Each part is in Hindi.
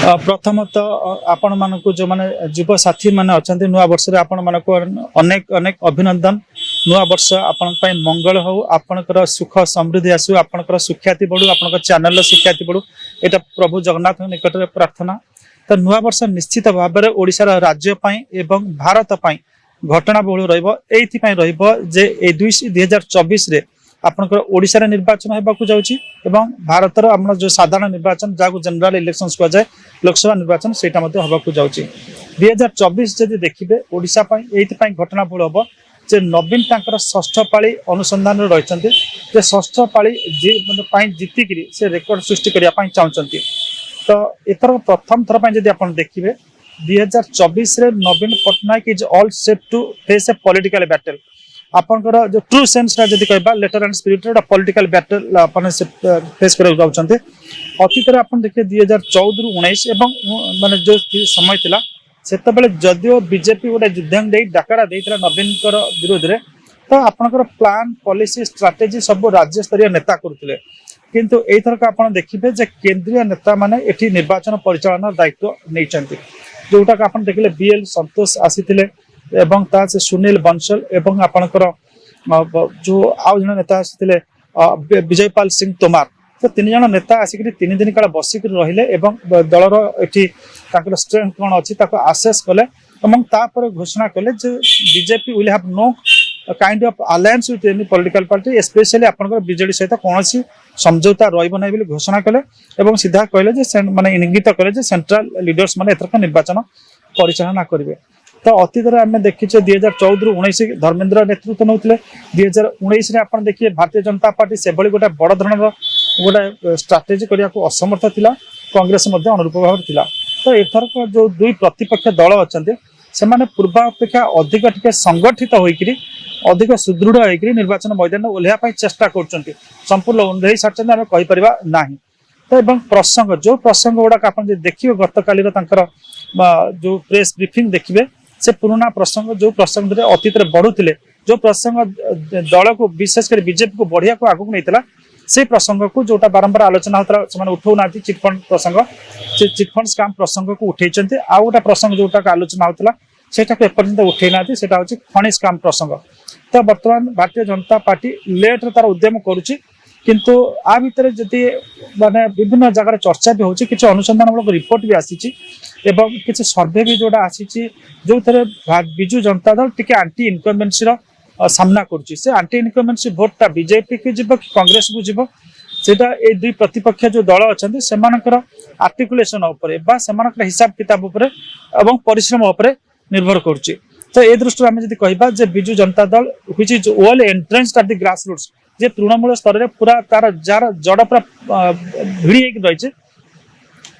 प्रथमतः आपण मानक जो माने युव साथी माने अच्छा नुआ वर्ष आपण मानक अनेक अनेक अभिनंदन। नुआ वर्ष आपण मंगल हो, आपणकर सुख समृद्धि आसु, आपणकर सुख्याति बढ़ू, आपणकर चैनल सुख्याति बढ़ू, एटा प्रभु जगन्नाथ निकट में प्रार्थना। तो नुआ वर्ष निश्चित भाव में ओडिशार राज्य एवं भारत घटना बहुल रही जे 2024 रे आपनकर ओडिशा निर्वाचन होगा जाउची एवं भारतर आम जो साधारण निर्वाचन जहाँ जनरल इलेक्शन कह जाए लोकसभा निर्वाचन सेटा होगा जाउची। 2024 जदि देखिए ओडिशा ये घटना बहुल हम जे नवीन तांकर षष्ठ पाली अनुसंधान रही षष्ठ पाली जीतिक से रेकर्ड सृष्टि करने चाहते। तो एथर प्रथम थर जब आप देखिए 2024 रे Naveen Patnaik is all set to face a political battle. आपनकर जो ट्रू सेंस रा जदि कहबा लेटर एंड स्पिरिट रा पॉलिटिकल बैटल अपन से फेस करे जाउछन्ते। अतीत रे अपन देखिए 2014 रु 19 एवं माने जो समय थिला सेते बेले जदियो बीजेपी गोटे युद्धांग दे डाकरा देइतरा नवीन कर विरोध रे, तो आपनकर प्लान पॉलिसी स्ट्रेटजी सब राज्य स्तरीय नेता करथिले। किंतु एथरक आपण देखिबे जे केंद्रीय नेता माने एठी निर्वाचन परिचालन दायित्व नैचंती, जोटा का आपण देखिले बीएल संतोष आसीथिले एवं ता से सुनील बंसल एवं आपणकर जो आउ जन नेता आसीथिले विजयपाल सिंह तोमार। तो तीन जन नेता आसिक 3 दिन काल बसिक रहिले एवं दलर एठी ताकर स्ट्रेंथ कोन अछि ताको आसेस कले एवं तापर घोषणा कले जे BJP will have no kind of alliance with any political party, specially आपनकर बीजेडी सहित कोनसी समझौता रहिबो नै बोली घोषणा कले एवं सीधा कहले जे माने इंगित कले जे सेंट्रल लीडर्स माने एथरक निर्वाचन परिचालना करिवे। तो अतीत आम देखी 2014 रु 19 धर्मेंद्र नेतृत्व नौते। 2019 रे आपण देखिए भारतीय जनता पार्टी से भली गोटे बड़ धरण गोटे स्ट्राटेजी करने को असमर्थ थिला, कांग्रेस मध्य अनुरूप भाव थिला। तो एथरक जो दुई प्रतिपक्ष दल अच्छा से पूर्वापेक्षा अधिक टिके संगठित होइकरी अधिक सुदृढ़ होइकरी निर्वाचन मैदान ओह्लैया चेष्टा कर संपूर्ण ओह्लैई सारी आम कहीपर ना। तो एवं प्रसंग जो प्रसंग गुड़ाक आप देखिए गत काली जो प्रेस ब्रीफिंग देखिए से पुराना प्रसंग जो प्रसंग अतीत बढ़ुले जो प्रसंग दल को विशेषकर बीजेपी को बढ़िया को आगू नहीं से प्रसंग को जोटा बारंबार आलोचना होता से उठाऊना चिटफंड प्रसंग से चिटफंड स्काम प्रसंग को उठे आउ गोटा प्रसंग जोटा आलोचना होता सेटा को एपर्यंत उठेना सेटा हूँ खनि स्काम प्रसंग। तो बर्तमान भारतीय जनता पार्टी लेट तार उद्यम करुच्ची किंतु आ भितर जदि माने विभिन्न जगह चर्चा भी होची किछि अनुसंधानमूलक रिपोर्ट भी आसी एवं किछि सर्वे भी जोड़ा आसी जो थे बिजु जनता दल टिके आंटी इनकम्बेंसी सामना करुच्ची। से आंटी इनकम्बेंसी भोटा बीजेपी की जीव कि कांग्रेस को जीव सेटा ए दुई प्रतिपक्ष जो दल अच्छा से आर्टिकुलेशन उपरे से हिसाब किताब उपरे एवं परिश्रम उपरे निर्भर करुच्ची। तो ए दृष्टि आम जब कहबा जे Biju Janata Dal which is well entrenched at the grass roots जे तृणमूल स्तर में पूरा तार जार जड़ पूरा भिड़ी रही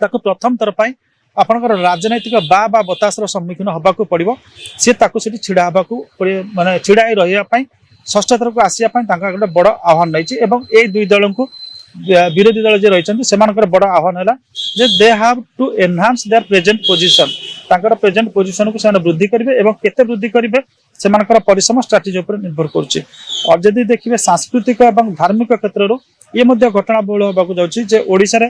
प्रथम थर पर आपंकर राजनैतिक बा बतासर सम्मुखीन होगा पड़ो सी छिड़ा माने छिड़ा रही षष्ठ थर को आसापी गोटे बड़ आह्वान नहीं दुई दल को विरोधी दल जो रही से बड़ आह्वान है जे they have to enhance their present position present position को वृद्धि करेंगे और केते वृद्धि करेंगे से परिश्रम स्ट्राटेजी पर निर्भर करुच्ची। और जदि देखिए सांस्कृतिक और धार्मिक क्षेत्र ये घटना बहुल होगा जाऊँगी ओडिशा रे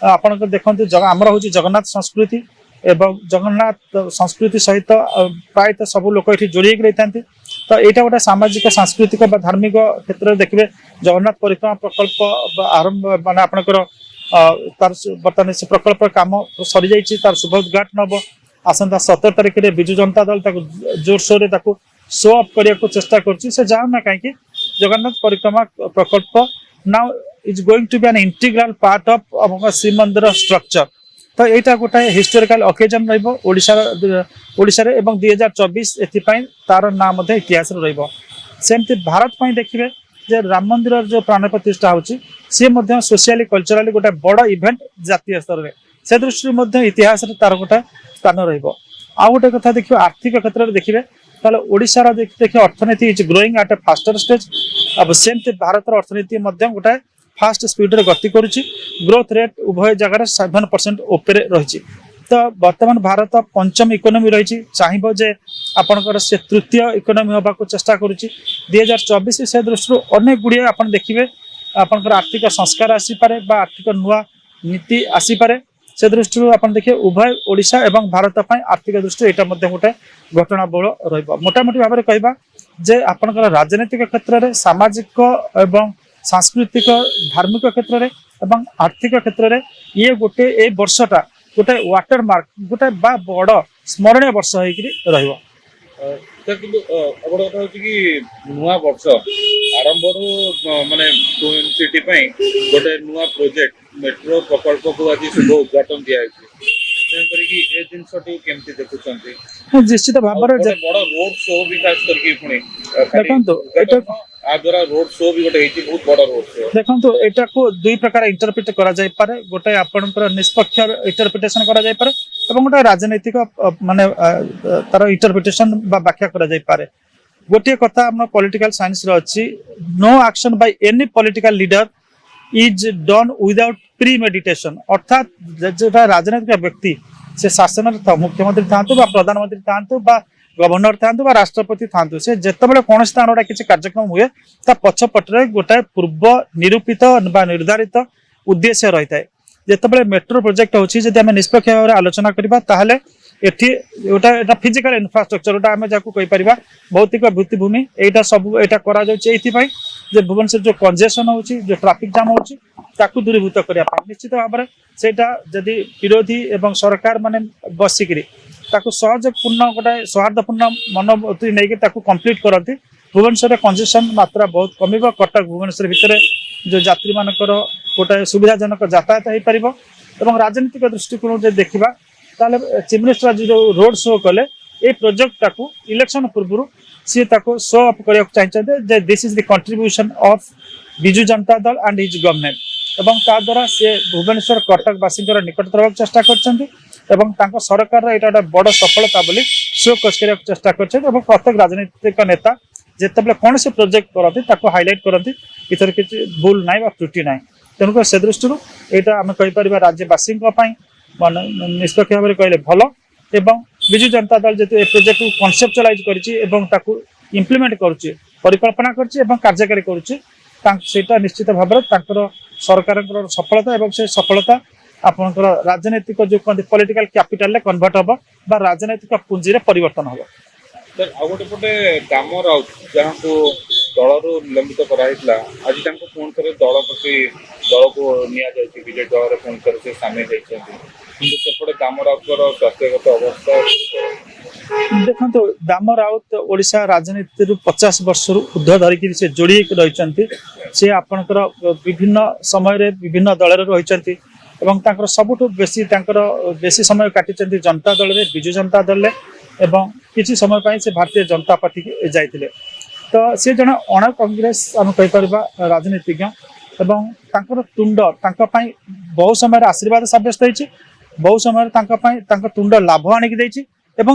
आपण देखते आमर हूँ जगन्नाथ संस्कृति एवं जगन्नाथ संस्कृति सहित प्रायतः सब लोक ये जोड़ी रही था। तो यहाँ गोटे सामाजिक सांस्कृतिक धार्मिक क्षेत्र में देखिए जगन्नाथ परिक्रमा प्रकल्प आरंभ मान आपणकर बर्तमान से प्रकल्प काम सरी जाइए तार शुभ उद्घाटन हम आसंता 17 तारिख में बिजु जनता दल जोरसोर शो अप करने को चेष्टा कर जाना कहीं Jagannath Parikrama Prakalpa now is going to be an integral part of Shrimandir structure. तो यहाँ गोटे हिस्टोरिकल ओकेजन रोशा 2024 एपाई तार ना इतिहास रमती भारत देखिए जे राम मंदिर जो प्राण प्रतिष्ठा होची सी सोशियाली कल्चराली गोटे बड़ इवेंट जातीय स्तर में से दृष्टि इतिहास तार गोटे स्थान रहा। गोटे कथा देखिए आर्थिक क्षेत्र में देखिए ओडिशार देखिए अर्थनीति is growing at a faster stage. अब सेमती भारत अर्थनीति गोटे फास्ट स्पीड रे गति करुच्ची ग्रोथ रेट उभय जगह 7% उपरे रही। तो बर्तमान भारत पंचम इकोनॉमी रही चाहिए जे आपणकर से तृतीय इकोनॉमी होगा चेष्टा करुच्ची 2024 से दृष्टि अनेक गुड़िए आप देखिए आपणकर आर्थिक संस्कार आसीपे आर्थिक नुआ नीति आसीपे से दृष्टि आप देखिए उभय ओडिशा एवं भारत पर आर्थिक दृष्टि यहाँ गोटे घटना बहुल रोटामोटी भाव में कहवा जे आपनकर राजनीतिक क्षेत्र में सामाजिक एवं सांस्कृतिक धार्मिक क्षेत्र में एवं आर्थिक क्षेत्र में ये गोटे ए वर्षटा गोटे वाटर मार्क गोटे बड़ स्मरणीय वर्ष हो କିନ୍ତୁ ବଡ଼ କଥା ହଉଛି କି ନୂଆ ବର୍ଷ ଆରମ୍ଭରୁ ମାନେ ଟୁଇନ୍ ସିଟି ପାଇଁ ଗୋଟେ ନୂଆ ପ୍ରୋଜେକ୍ଟ ମେଟ୍ରୋ ପ୍ରକଳ୍ପକୁ ଆଜି ଶୁଭ ଉଦ୍ଘାଟନ ଦିଆଯାଇଛି ତେଣୁ କରିକି ଏ ଜିନିଷଟି କେମିତି ଦେଖୁଛନ୍ତି निश्चित भाव ବଡ଼ ରୋଡ ଶୋ ବି ଖାସ କରିକି ପୁଣି ଦେଖନ୍ତୁ ଏଟା आ द्वारा रोड शो भी गोटे ହେଇଛି ବହୁତ ବଡ଼ ରୋଡ ଶୋ देखନ୍ତୁ एटा को दुई प्रकार इंटरप्रिट करा जाय पारे गोटे आपनकर निष्पक्ष इंटरप्रिटेशन करा जाय पारे एवं गोटे राजनीतिक माने तार इंटरप्रिटेशन बा व्याख्या करा जाय पारे गोटे कथा हम पॉलिटिकल साइंस रो अछि no action by any political leader is done without premeditation अर्थात जेटा राजनीतिक व्यक्ति से शासन मुख्यमंत्री थांतु बा प्रधानमंत्री थांतु बा गवर्नर था राष्ट्रपति था से जिते कौन स्थान गोटे किसी कार्यक्रम हुए पछपटे गोटाए पूर्व निरूपित निर्धारित उद्देश्य रही है जिते मेट्रो प्रोजेक्ट होती निष्पक्ष भाव में आलोचना करवा ताहले एठी गोटा फिजिकल इन्फ्रास्ट्रक्चर गोटा आम जहाँ कहीपर भौतिक भित्तिभूमि यहाँ सब यहाँ कर भुवनेश्वर जो कंजेशन हो ट्राफिक जाम हो दूरीभूत करने निश्चित भाव में सेटा जदि विरोधी एवं सरकार माने बसिक सहजपूर्ण गोटे सौहार्दपूर्ण मनोवृत्ति नहीं कंप्लीट करती भुवनेश्वर कंजेशन मात्रा बहुत कम कटक भुवनेश्वर भितर जो यात्री मानकर गोटे सुविधाजनक यातायात हो पार और राजनीतिक दृष्टिकोण देखा चीफ मिनिस्टर आज जो रोड शो कले ये प्रोजेक्ट इलेक्शन पूर्व सी शो अप करने चाहिए this is the contribution of Biju Janata दल एंड हिज गवर्नमेंट एवं ता द्वारा से भुवनेश्वर कटकवासी निकटतर होगा चेष्टा कर सरकार यहाँ गोटे बड़ सफलता बोली शो करने चेष्टा कर प्रत्येक राजनीतिक नेता जिते कौन से प्रोजेक्ट करती हाइलाइट करती इतर किसी भूल ना त्रुटि ना तेणुक से दृष्टि यहाँ आम कहीपर राज्यवासी निष्पक्ष भाव में कहले भल एवं बिजु जनता दल जो प्रोजेक्ट को कनसेप्चुअलाइज कर इम्प्लीमेंट करिकल्पना कार्यकारी करा निश्चित भाव में सरकार सफलता एवं से सफलता आपनकर राजनीतिक जो कहते पॉलिटिकल कैपिटल कन्वर्ट हम बा राजनीतिक पुंजी रे परिवर्तन हम सर आ गोटे पटे दाम राउत जहाँ को दलर निलंबित कराइला आज पुणी थे दल प्रति दल को निजे दल पुणी थे से सामिल होते सेपटे दाम राउतर स्वास्थ्यगत अवस्था देखो दाम राउत ओडिशा राजनीति 50 वर्ष ऊर्ध्व धरिकी से जोड़ी रही से आपणकर विभिन्न समय विभिन्न दल रही सबुठ बेसी समय काटी जनता दल में बिजु जनता दल एवं किसी समय से भारतीय जनता पार्टी जाते तो सी जन अण कांग्रेस आम कहीपर राजनीतिज्ञ एवं तुंड बहु समय आशीर्वाद सब्यस्त होती बहु समय तुंड लाभ आणिकी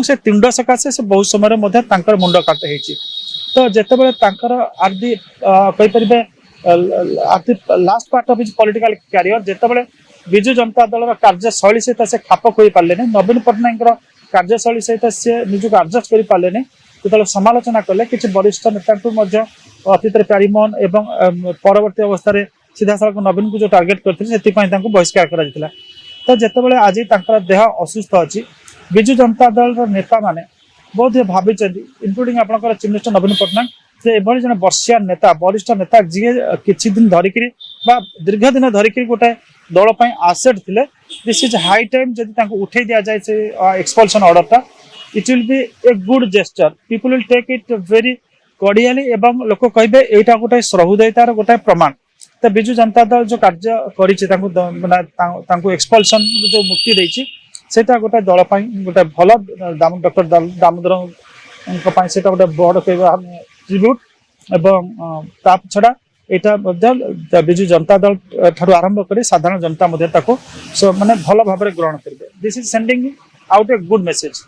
से तुंड सकाशे से बहुत समय मुंड काट होती तो जितेबाला आदि कहीपर आदि last part of his political career जितेबाला बिजु जनता दल कार्यशैली सहित से खाप खोई पारे नवीन पट्टनायक कार्यशैली सहित से निजक आडजस्ट कर पारे जो समालोचना कले किसी वरिष्ठ नेता अतीत प्यारीमोहन एवं परवर्ती अवस्था सीधा साल नवीन को जो टार्गेट करते बहिष्कार कर तो जितेबाला आज देह असुस्थ अच्छी बिजु जनता दल नेता माने बहुत भावी इनक्लूडिंग आपंकर चीफ मिनिस्टर नवीन पट्टनायक से एभली जन वर्षिया नेता वरिष्ठ नेता जी किसी दिन धरिकी दीर्घ दिन धरिकी गोटे दल आसेट थे दिस इज हाई टाइम जब उठे दि जाए से expulsion order it will be a good gesture people will take it very cordially एवं लोक कहे यहाँ गोटे सहृदयतार गोटे प्रमाण तो बिजु जनता दल जो कार्य कर एक्सपल्सन जो मुक्ति देती सेटा गोटे दल गोटे भल डॉक्टर दामोदर से गोटे बड़ कह ट्रिब्यूट एवं छड़ा यहाँ बिजु जनता दल ठार आरंभ कर साधारण जनता माने भल भाव ग्रहण करेंगे this is sending out a good message.